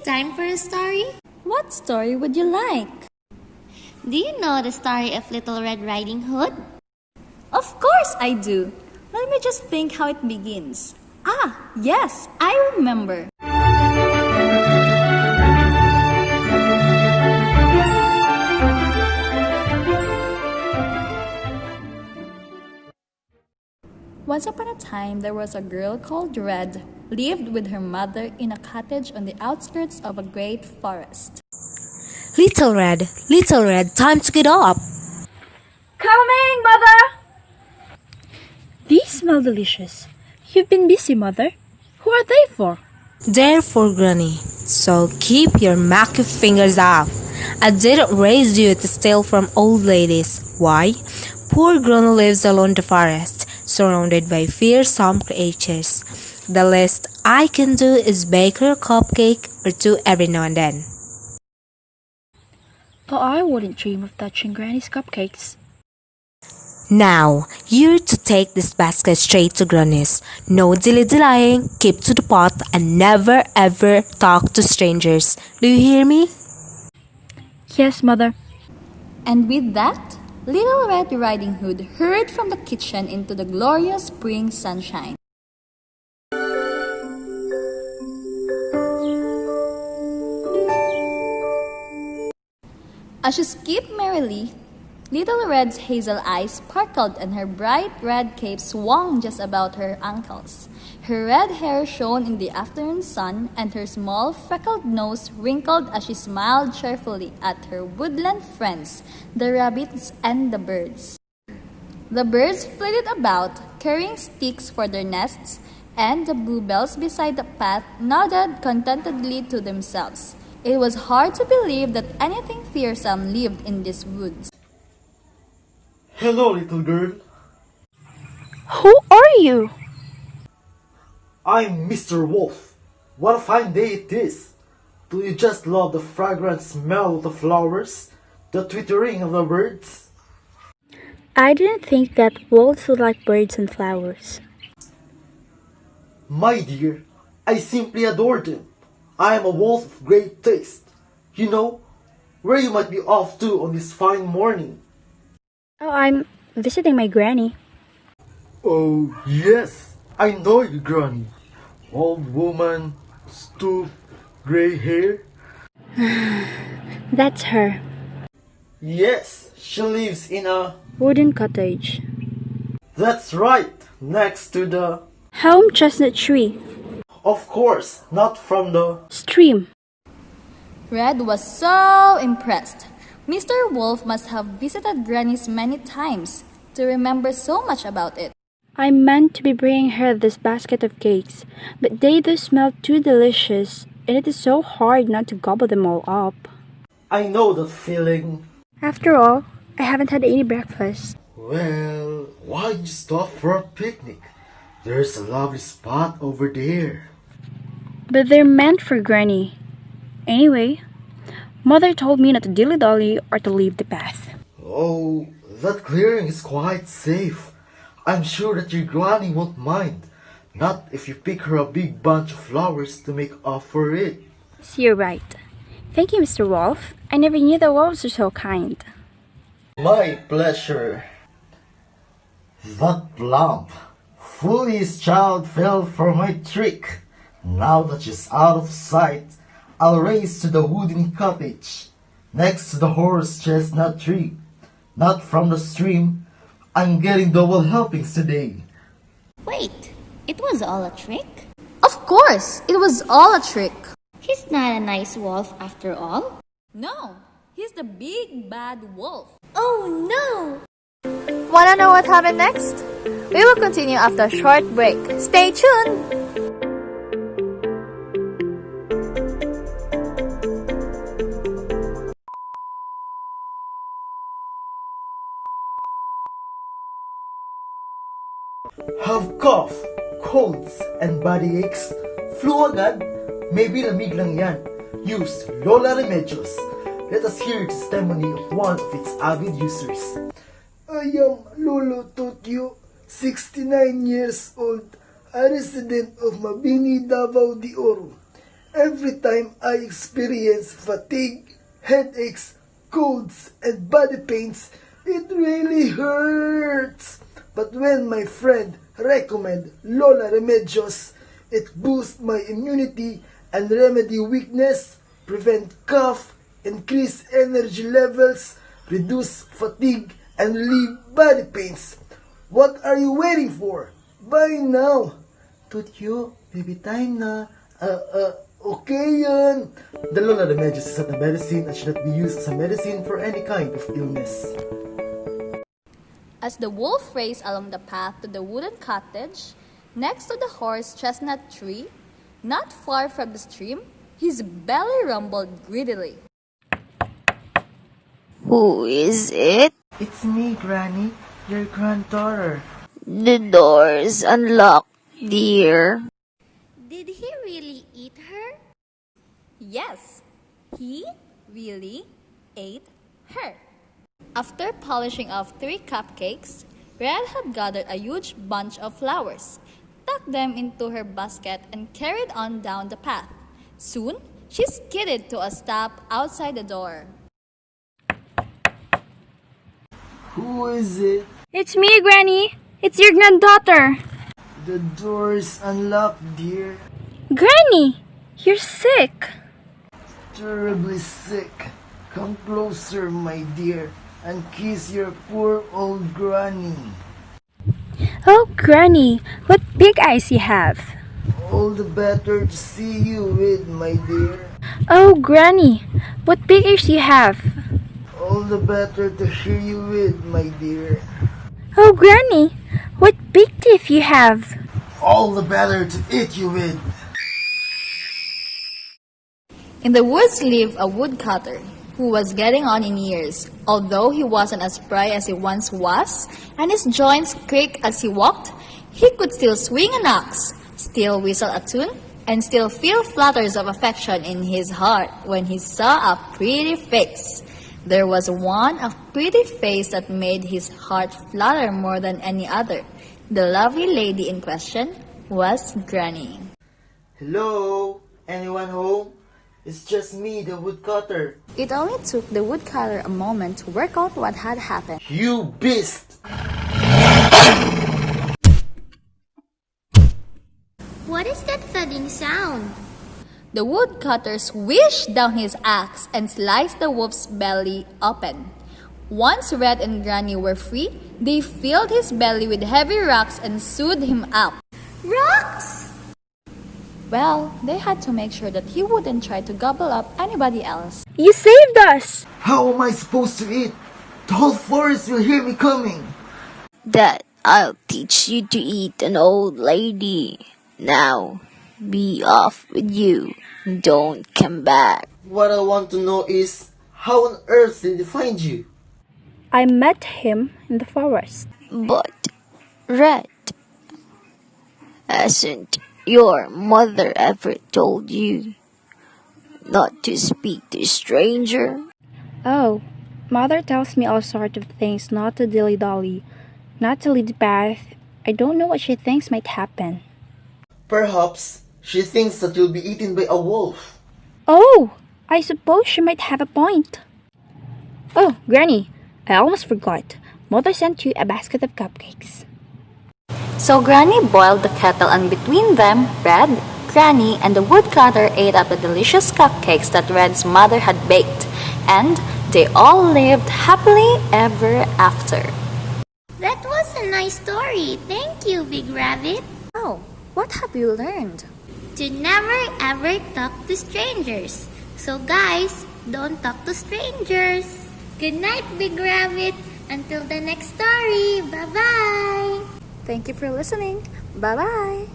time for a story? What story would you like? Do you know the story of Little Red Riding Hood? Of course I do. Let me just think how it begins. Ah, yes, I remember. Once upon a time, there was a girl called Red, lived with her mother in a cottage on the outskirts of a great forest. Little Red, time to get up. Coming, Mother! These smell delicious. You've been busy, Mother. Who are they for? They're for Granny, so keep your mucky fingers off. I didn't raise you to steal from old ladies. Why? Poor Granny lives alone in the forest, surrounded by fearsome creatures. The least I can do is bake her a cupcake or two every now and then. Oh, I wouldn't dream of touching Granny's cupcakes. Now, you're to take this basket straight to Granny's. No dilly-dillying, keep to the pot, and never ever talk to strangers. Do you hear me? Yes, Mother. And with that, Little Red Riding Hood hurried from the kitchen into the glorious spring sunshine. As she skipped merrily, Little Red's hazel eyes sparkled and her bright red cape swung just about her ankles. Her red hair shone in the afternoon sun and her small freckled nose wrinkled as she smiled cheerfully at her woodland friends, the rabbits and the birds. The birds flitted about, carrying sticks for their nests, and the bluebells beside the path nodded contentedly to themselves. It was hard to believe that anything fearsome lived in these woods. Hello, little girl. Who are you? I'm Mr. Wolf. What a fine day it is. Do you just love the fragrant smell of the flowers, the twittering of the birds? I didn't think that wolves would like birds and flowers. My dear, I simply adore them. I am a wolf of great taste. You know, where you might be off to on this fine morning. Oh, I'm visiting my granny. Oh, yes, I know you, Granny. Old woman, stoop, gray hair. That's her. Yes, she lives in a... Wooden cottage. That's right, next to the... Home chestnut tree. Of course, not from the... Stream. Red was so impressed. Mr. Wolf must have visited Granny's many times to remember so much about it. I meant to be bringing her this basket of cakes, but they do smell too delicious, and it is so hard not to gobble them all up. I know that feeling. After all, I haven't had any breakfast. Well, why don't you stop for a picnic? There's a lovely spot over there. But they're meant for Granny. Anyway, Mother told me not to dilly-dally or to leave the path. Oh, that clearing is quite safe. I'm sure that your granny won't mind. Not if you pick her a big bunch of flowers to make off for it. So you're right. Thank you, Mr. Wolf. I never knew the wolves were so kind. My pleasure. That plump, foolish child fell for my trick. Now that she's out of sight, I'll race to the wooden cottage, next to the horse chestnut tree. Not from the stream, I'm getting double helpings today. Wait, it was all a trick? Of course, it was all a trick. He's not a nice wolf after all. No, he's the big bad wolf. Oh no! Wanna know what happened next? We will continue after a short break. Stay tuned! Have cough, colds, and body aches? Flu agad? Maybe lamig lang yan. Use Lola Remedios. Let us hear the testimony of one of its avid users. I am Lolo Tokyo, 69 years old, a resident of Mabini, Davao de Oro. Every time I experience fatigue, headaches, colds, and body pains, it really hurts. But when my friend recommend Lola Remedios, it boosts my immunity and remedy weakness, prevent cough, increase energy levels, reduce fatigue, and relieve body pains. What are you waiting for? Buy now! Tutyo, baby time na. Okay yan. The Lola Remedios is not a medicine and should not be used as a medicine for any kind of illness. As the wolf raced along the path to the wooden cottage, next to the horse chestnut tree, not far from the stream, his belly rumbled greedily. Who is it? It's me, Granny, your granddaughter. The door's unlocked, dear. Did he really eat her? Yes, he really ate her. After polishing off 3 cupcakes, Red had gathered a huge bunch of flowers, tucked them into her basket, and carried on down the path. Soon, she skidded to a stop outside the door. Who is it? It's me, Granny. It's your granddaughter. The door's unlocked, dear. Granny, you're sick. Terribly sick. Come closer, my dear, and kiss your poor old granny. Oh, Granny, what big eyes you have. All the better to see you with, my dear. Oh, Granny, what big ears you have. All the better to hear you with, my dear. Oh, Granny, what big teeth you have. All the better to eat you with. In the woods lived a woodcutter who was getting on in years. Although he wasn't as spry as he once was, and his joints creaked as he walked, he could still swing an axe, still whistle a tune, and still feel flutters of affection in his heart when he saw a pretty face. There was one a pretty face that made his heart flutter more than any other. The lovely lady in question was Granny. Hello? Anyone home? It's just me, the woodcutter. It only took the woodcutter a moment to work out what had happened. You beast! What is that thudding sound? The woodcutter swished down his axe and sliced the wolf's belly open. Once Red and Granny were free, they filled his belly with heavy rocks and sewed him up. Rocks! Well, they had to make sure that he wouldn't try to gobble up anybody else. You saved us. How am I supposed to eat? The whole forest will hear me coming. That I'll teach you to eat an old lady. Now, be off with you. Don't come back. What I want to know is, how on earth did he find you? I met him in the forest. But, Red, hasn't your mother ever told you not to speak to a stranger? Oh, Mother tells me all sorts of things not to dilly-dally, not to lead the path. I don't know what she thinks might happen. Perhaps she thinks that you'll be eaten by a wolf. Oh, I suppose she might have a point. Oh, Granny, I almost forgot. Mother sent you a basket of cupcakes. So Granny boiled the kettle, and between them, Red, Granny, and the woodcutter ate up the delicious cupcakes that Red's mother had baked, and they all lived happily ever after. That was a nice story. Thank you, Big Rabbit. Oh, what have you learned? To never ever talk to strangers. So guys, don't talk to strangers. Good night, Big Rabbit. Until the next story. Bye-bye. Thank you for listening. Bye-bye.